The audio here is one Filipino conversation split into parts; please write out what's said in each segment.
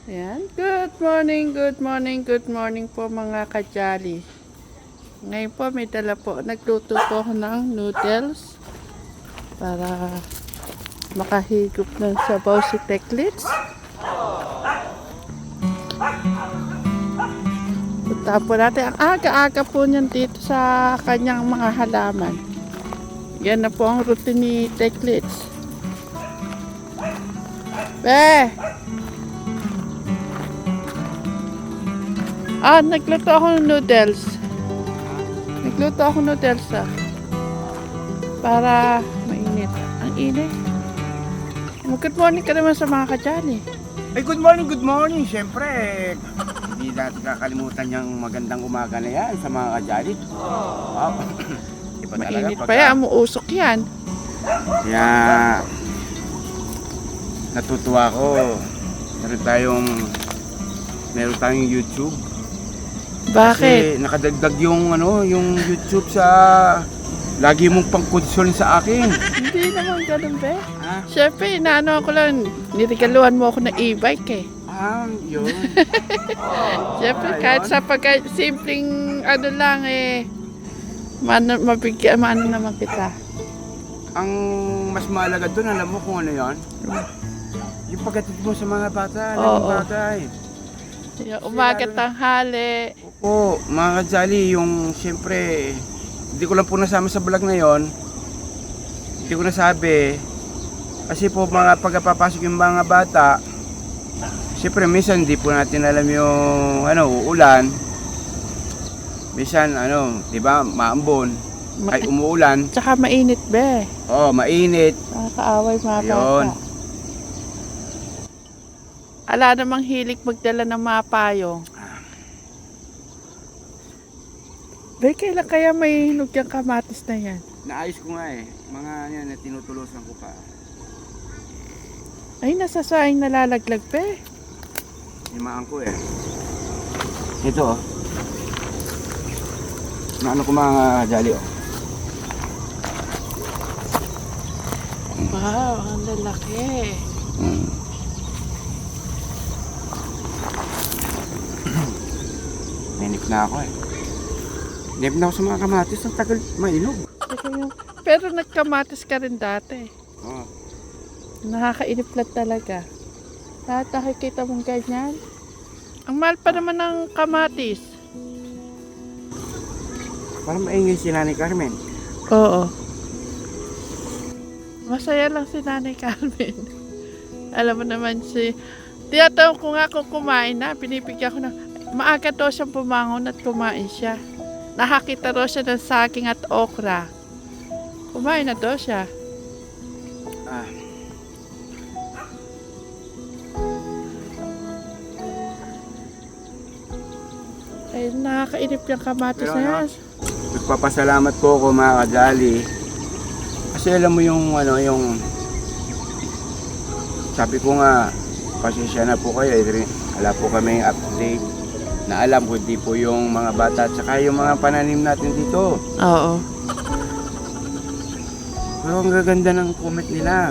Ayan. Good morning, good morning, good morning po mga kajali. Ngayon po may dala po. Nagluto po ako ng noodles para makahigop ng sabaw si Teklits. Punta po natin. Ang aga-aga po niyan dito sa kanyang mga halaman. Yan na po ang routine ni Teklits. Nagluto ako ng noodles. Para mainit. Ang init. Good morning ka naman sa mga kajali. Ay, good morning. Siyempre, hindi natin kakalimutan yung magandang umaga na yan sa mga kajali. Wow. Iba talaga Mainit pa yan. Umuusok yan. Kaya, natutuwa ko. Meron tayong YouTube. Bakit? Kasi nakadagdag yung YouTube sa lagi mong pangkonsol sa akin. Hindi naman ganun, be. Ha? Siyempre, inaano ako lang. Nirigaluhan mo ako ng e-bike eh. Yun. Siyempre, kahit sa simpleng ano lang eh. Mabigyan naman kita. Ang mas mahalaga doon, alam mo kung ano yan? Yung pagkatid mo sa mga bata, Oo. bagay. Yung umaga tanghali. Opo, mga kajali, yung siyempre, hindi ko lang po nasama sa vlog na yon. Hindi ko nasabi. Kasi po pagkapapasok yung mga bata, siyempre minsan hindi po natin alam yung uulan. Minsan di ba, maambon, ay umuulan. Tsaka mainit, be. Mainit. Nakakaaway mga Yun. bata. Ala namang hilig magdala ng mga payong. Be, kailan kaya may hinog yung kamatis na yan? Naayos ko nga mga yan na tinutulosan ko pa. Ay, nasasaing nalalaglag, be. Himaan ko Ito Naano ko mga kajali Wow, ang lalaki. Nainip na ako Nainip na ako sa mga kamatis. Ang tagal mainog. Pero nagkamatis ka rin dati. Oo. Nakakainip lang talaga. Lahat nakikita mong ganyan. Ang mahal pa naman ng kamatis. Parang maingay si Nanay Carmen. Oo. Masaya lang si Nanay Carmen. Alam mo naman tiyatawag ko nga kung kumain na, binibigyan ko na, maaga daw siyang bumangon at kumain siya. Nakakita daw siya ng saging at okra. Kumain na daw siya. Ay, nakakainip yung kamatis Pero na yan. Nagpapasalamat po ako mga kajali. Kasi alam mo yung sabi ko nga, pasensya na po kayo. Wala po kami update na alam kundi po yung mga bata at saka yung mga pananim natin dito. Oo. Pero ang gaganda ng comment nila.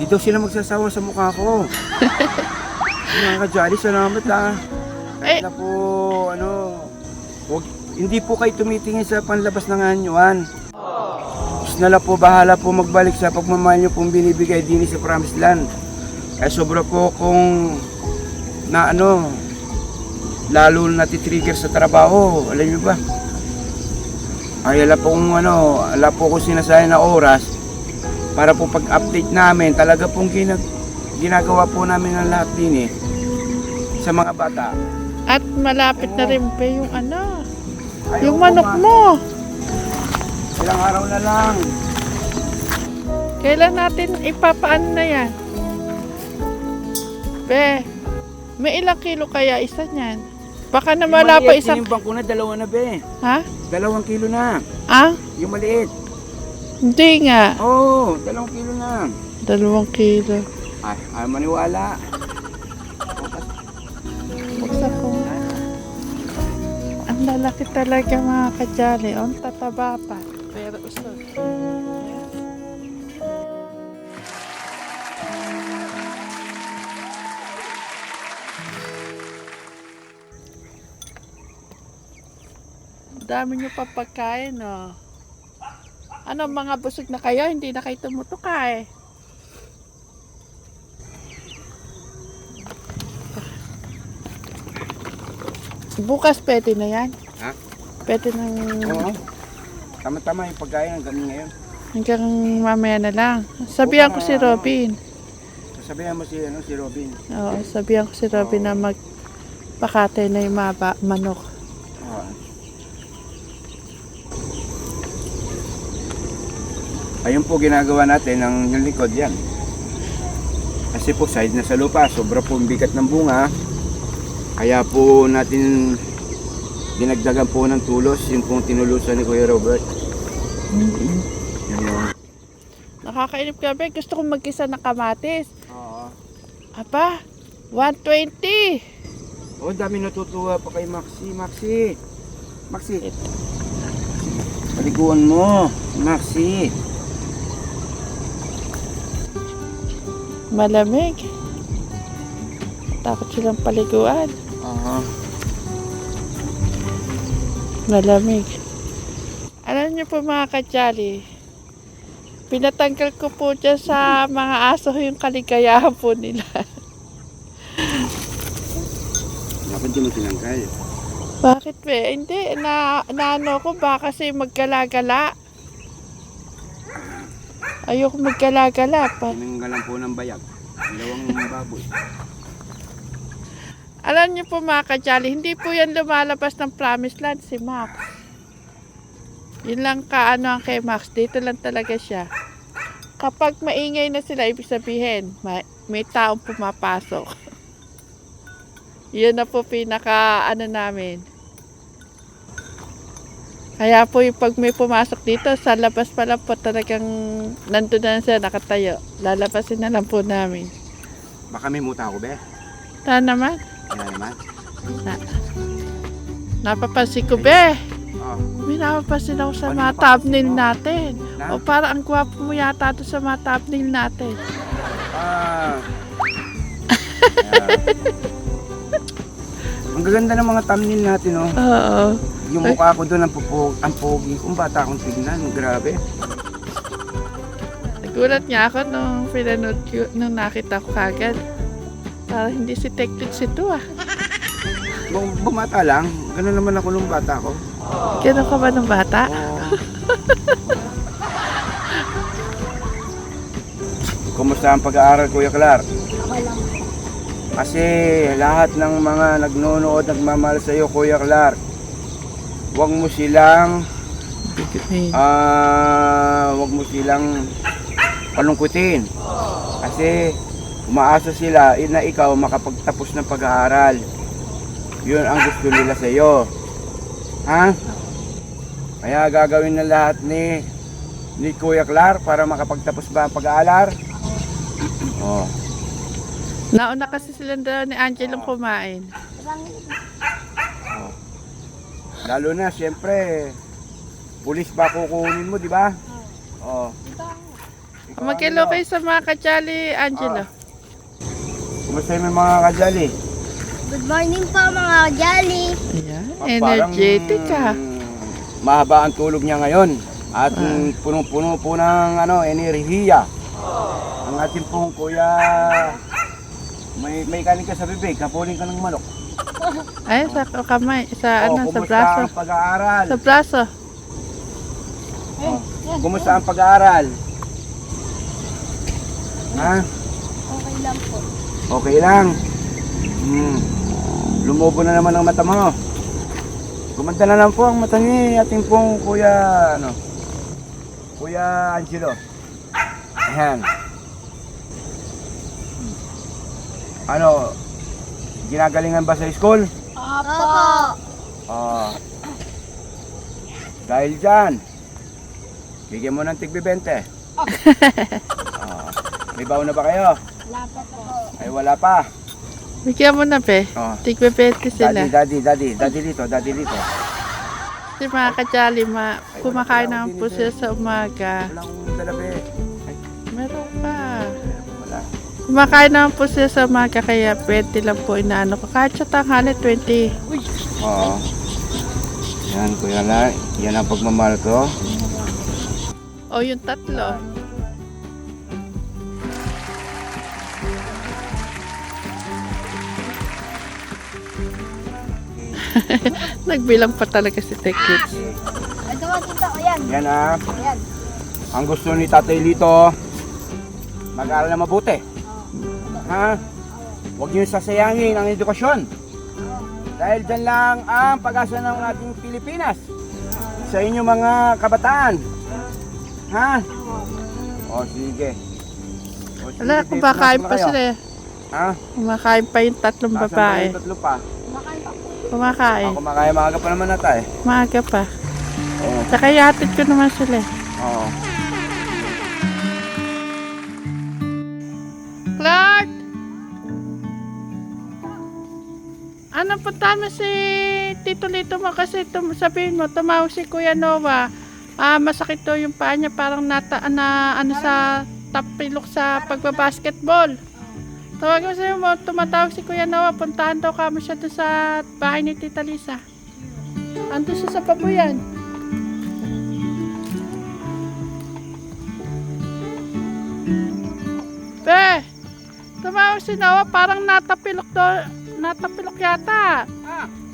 Dito sila magsasawa sa mukha ko. Mga kajali, salamat Kahit na po, hindi po kayo tumitingin sa panlabas ng anyuan. Diyos na lang po, bahala po magbalik sa pagmamahal nyo pong binibigay din sa Promised Land. Kaya sobra po kung lalo natitrigger sa trabaho. Alam nyo ba? Ay, wala po kung sinasayang na oras para po pag-update namin. Talaga pong ginagawa po namin ang lahat din sa mga bata. At malapit na rin pa yung Ayaw yung ko manok nga. mo. Ilang araw na lang. Kailan natin ipapaan na yan? Be, may ilang kilo kaya isa niyan? Baka na wala pa isang... Tinimbang ko na, 2 na be. Ha? 2 kilo na. Yung maliit. Hindi nga. Oo, 2 kilo na. 2 kilo. Ay maniwala. Buksan ko nga. Ang lalaki talaga mga kajali. Ang tataba pa. Pero usod. Dami nyo pa pagkain, oh. Ano, mga busog na kayo? Hindi na kayo tumutukay. Bukas pwede na yan. Ha? Pwede nang Oo. Tama-tama yung pagkain hanggang ngayon. hanggang mamaya na lang. Sabihan ko si Robin. Sabihan mo si Robin. Oo, sabihan ko si Robin na magpakatay na yung mga manok. Oo. Ayun po ginagawa natin ng yung likod yan. Kasi po side na sa lupa, sobra po ang bigat ng bunga. Kaya po natin dinagdagan po ng tulos, yun pong tinulusan ni Kuya Robert. Yan yun. Nakakainip ka ba? Gusto kong mag-isa ng kamatis. Oo. Apa, 120. Oh, dami natutuwa pa kay Maxi. Maxi. Paliguan mo, Maxi. Malamig. Takot silang paliguan. Oo. Malamig. Alam niyo po mga kadyali, pinatanggal ko po dyan sa mga aso yung kaligayahan po nila. Bakit di mo tinangkal? Bakit be? Hindi, naano ko ba kasi maggala-gala. Ayoko maggala-gala pa. Tinanggalan po ng bayag. Dalawang baboy. Alam niyo po mga kadyali, hindi po yan lumalabas ng Promised Land si Max. Yun lang kaano ang kay Max, dito lang talaga siya. Kapag maingay na sila, ibig sabihin, may taong pumapasok. Yun na po pinaka ano namin. Kaya po yung pag may pumasok dito, sa labas pa lang po talagang nandun na sila nakatayo. Lalabasin na lang po namin. Baka may muta ako, be. Saan naman? Kaya naman. Napapansin ko, be. Oh. May napapansin ako sa Ano mga napapansin thumbnail mo? natin. Na? O parang ang gwapo mo yata doon sa mga thumbnail natin. Ah. Ang gaganda ng mga thumbnail natin, oh. Oo. Yung mukha ko doon, ang pogi kong bata akong tignan. Grabe. Nagulat nga ako nung pinanood ko, nung nakita ko kagad. Parang hindi si Tektik si to ah. Bumata lang. Ganun naman ako nung bata ko. Gano'n ka ba ng bata? Oh. Kumusta ang pag-aaral, Kuya Clark? Kasi lahat ng mga nagnonood, nagmamahal sa iyo, Kuya Clark, huwag mo silang palungkutin. Kasi umaasa sila na ikaw makapagtapos ng pag-aaral. Yun ang gusto nila sa iyo. Ha? Kaya gagawin na lahat ni Kuya Clark para makapagtapos ba ang pag-aaral? Oh. Nauna kasi silang dalawa ni Angelong kumain. Lalo na, siyempre, pulis ba kukunin mo, di ba? Oh. Ikaw, Magkilo ano? kayo sa mga kadyali, Angelo. Kumusta yung mga kajali? Good morning po mga Jolly. Ayan, Parang, energetic ka. mahaba ang tulog niya ngayon. At punong-puno po ng enerhiya. Ang ating pong kuya, may kanin ka sa bibig, kapunin ka ng manok. Ay, sa kamay, sa ano, sa kumusta braso. ang pag-aaral? Sa braso. Kumusta ang pag-aaral? Ha? Okay lang po. Okay lang. Lumubo na naman ang mata mo. Gumanda na lang po ang mata ni ating pong Kuya Angelo. Ayan. Ano, ginagalingan ba sa school? Opo. Dahil dyan, bigyan mo ng tig-20. May baon na ba kayo? Wala pa po. Ay, wala pa. Bigyan mo na, pe. Oh. Tigbe-20 sila. Daddy dito. Si mga kadyali, kumakain naman po sila sa umaga. Wala akong dalabi. Ay, Meron pa. wala. Kumakain naman po sila sa umaga, kaya 20 lang po inaano ko. Kahit sa tanghali, 20. Oo. Yan, Kuya Lai. Yan ang pagmamahal ko. O yung tatlo. Nagbilang pa talaga si Tekits. Ito mo, tita ko yan. Yan ah. Ayan. Ang gusto ni Tatay Lito, mag-aaral na mabuti. Ha? Huwag niyo sasayangin ang edukasyon. Dahil dyan lang ang pag-asa ng ating Pilipinas. Sa inyo mga kabataan. Ha? O sige. O, sige, Wala, kumakain pumasok na pa kayo. sila eh. Ha? Kumakain pa yung tatlong Nasaan ba babae. yung tatlo pa? Kumakain pa po. Kumakain. Ako kumakain, maaga pa naman na tayo. Maaga pa. Oo. Saka ihatid ko naman sila eh. Oo. Clark! Ano, puntahan mo si Tito Lito mo kasi sabihin mo, tumawag si Kuya Noah. Masakit to yung paa niya, parang sa tapilok sa pagbabasketball. Tawag mo sa'yo mo, tumatawag si Kuya Noah, puntahan daw kamo siya doon sa bahay ni Tita Lisa. Ando siya sa pabuyan. Be! Tumawag si Noah, parang natapilok yata.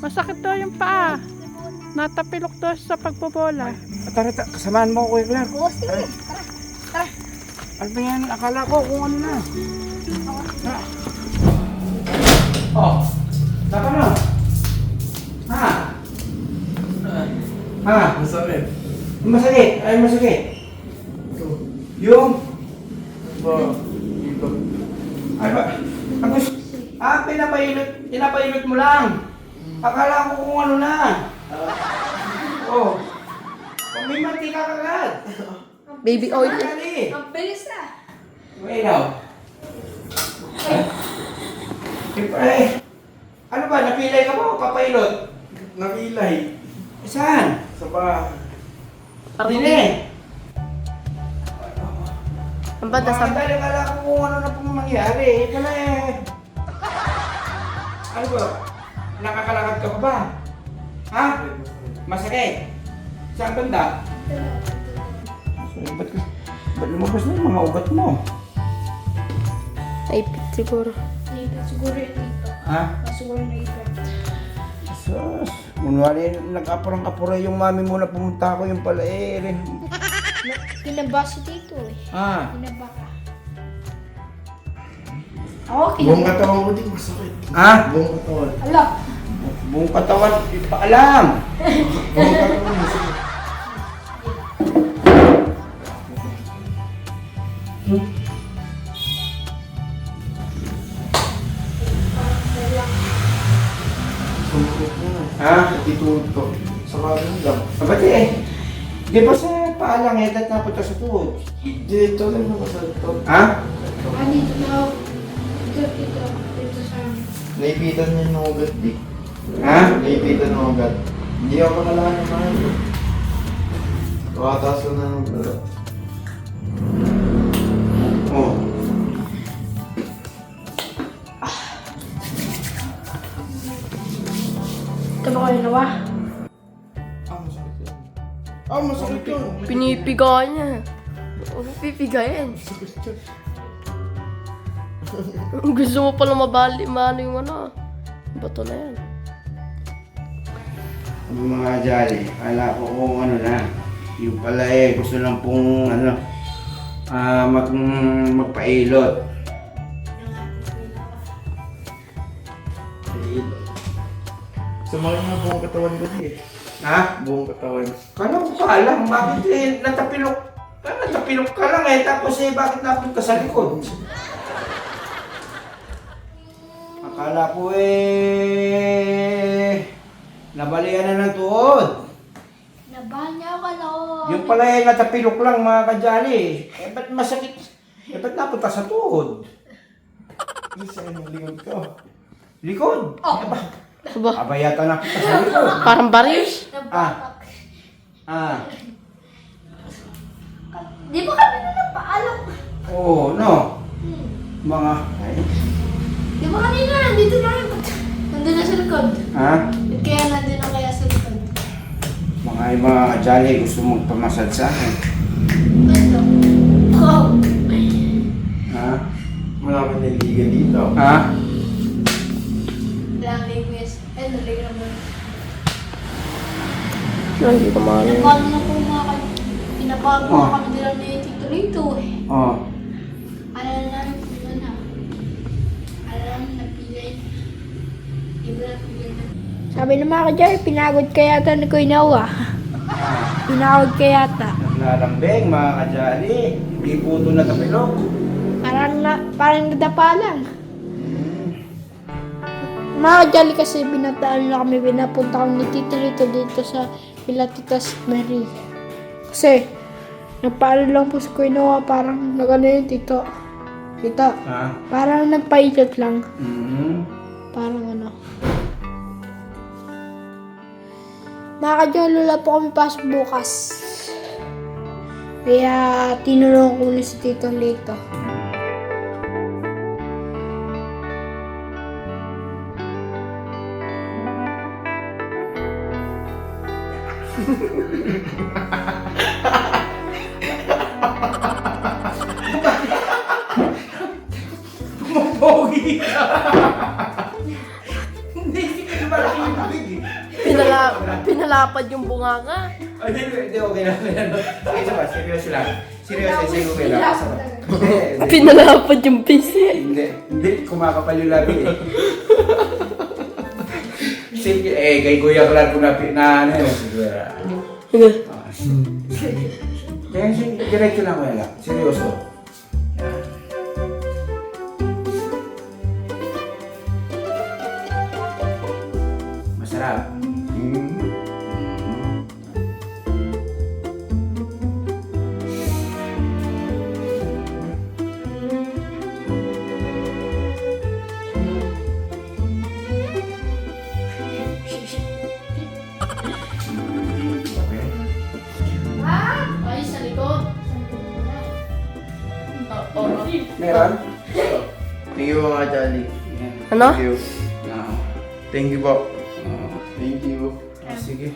Masakit daw yung paa. Natapilok daw sa pagbobola. Tara, kasamaan mo ko, Kuya Clark. Oo, sige. Tara. Ano ba yan? Akala ko kung ano na. Ha? Oh, saka na. Ha? Ha? Masakit. Masakit? Ay, masakit. Ito. Yung? Ba? Dito. Ay ba? Tapos, pinapahilot mo lang. Akala ko kung ano na. Oh. Kung may mantika kagad. Baby oil. Dali. Ang bilis na. Wait now. Eh, ano ba? Napilay ka ba o papahilot? Nakilay. Saan? Sa bahay. Dine. Ang banda sa... Dali, akala ko kung ano na pong mangyari. Pala eh. Ano ba? Nakakalakad ka pa ba? Ha? Masakit? Saan banda? Ba't lumabas na yung mga ugat mo? Naipit siguro. Naipit siguro yun dito. Ha? Siguro naipit. Sus, kunwari nag-apurang-apura yung mami mo na pumunta ako yung pala eh. Pinaba si tito eh. Ha? Pinaba ka. Okay. Buong katawan ko din masakit. Ha? Buong katawan. Ala. Buong katawan, ipaalam. Buong katawan masakit. Sumpit na. Ha? Ituod ko. Sa kanan lang. Ba't eh? Di ba sa paalang eh, at napunta sa tuhod? Dito lang nakasal to. Ha? Dito na. Dito sa amin. Naipitan niya ng ugat di. Ha? Naipitan ng ugat. Hindi ako nalahan ng mahal. Tuwataas ko na ng ugat. Oh. Ito ba kayo nawa? Masakit yun. Masakit yun. Pinipiga niya. Huwag mo pipigayin. Masakit yun. Gusto mo pala mano yung ano. Bato na yan. Yung mga jali, kala ko kung ano na. Yung pala eh, gusto lang pong ano, magpailot. Sumakit na buong katawan ko di. Ha? Buong katawan. Kala ko pa alam, bakit eh, natapilok ka lang eh, tapos eh, bakit napunta sa likod? Akala ko eh, nabalian na ng tuhod. Nabahan niya ako noon. Yung pala eh, natapilok lang mga kajali. Eh, ba't masakit? Eh, ba't napunta sa tuhod? Isa yung likod ko. Likod? Eh, ba? Aba, Abayata na kita sa likod. parang barriers. Ah. Ah. Di ba kami na napaalok? Oo, no. Mga, ay, Di ba kanina nandito na rin? Nandun na sa likod. ha? Kaya nandun na kaya sa likod. yung mga kajali gusto magpamasad sa akin. Ito. Oh. Ha? Maraming naligan dito. Ha? Ilang linggis. Eh, naligan mo. Hindi ko maano. Pinabago na po mga kami. Pinabago Oh. na kami nila ni Tito Rito eh. Oh. Ano na namin kung ano na. Ano namin napilay. Iba na pilay na. Sabi ng mga kadyari, pinagod ka yata ni Kuya Noah. Pinagod ka yata. Naglalambing mga kajali. Hindi puto na kapilok. Parang nadapa lang. Mga kadyari kasi binataan na kami, pinapunta kami ni Tito Rito dito sa Villa Titas Mary. Kasi, nagpaano lang po si Kuya Noah, parang nagano yun, Tito. Tito, Ha? parang nagpaikot lang. Parang ano. Mga kadyari, wala po kami pasok bukas. Kaya, tinulungan ko na si Tito Lito. Pogi ka! Hindi ka naman kibig eh. Pinalapad yung bunganga. Ay, hindi, okay lang. Okay, sabi, seryoso lang. Seryoso, okay lang. Hindi, Pinalapad yung pisi. hindi, kumakapal yung labi eh. Sige, kay Kuya Clark ko na ano yun, siguro. Kaya diretso lang Kuya Clark, seryoso. Yan. Masarap. Okay. Ay, sa likod. Oo. Meron? Thank you mga kajali. Yan. Ano? Thank you. Ah, Thank you po. ah, Thank you. sige.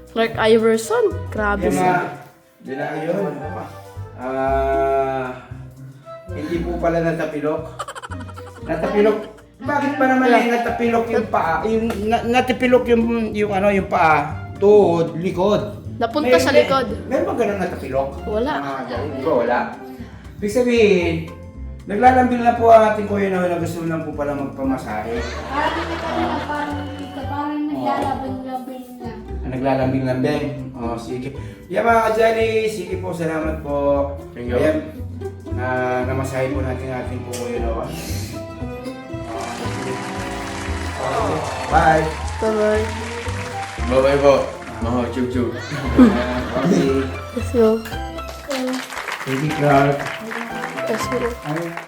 Clark Iverson. Grabe Yung siya. mga, dila yun. Hindi po pala natapilok. Natapilok. Bakit pa naman yung natapilok yung paa? Yung natapilok yung ano, yung paa, tuhod, likod. Napunta sa likod. Meron ba ganun natapilok? Wala. Di ba wala? Ibig sabihin, naglalambing na po ang ating kuya na gusto lang po pala magpamasahe. Parang naglalabing-labing lang. Naglalambing-lambing. Oh, sige. Yan mga kajali, sige po, salamat po. Thank you. Ayan, namasahe po natin ating po kuya Noah. Bye! Bye-bye. Bye-bye po. Mga chub-chub. Okay. Let's go. Sige, Clark. Let's go. Ay.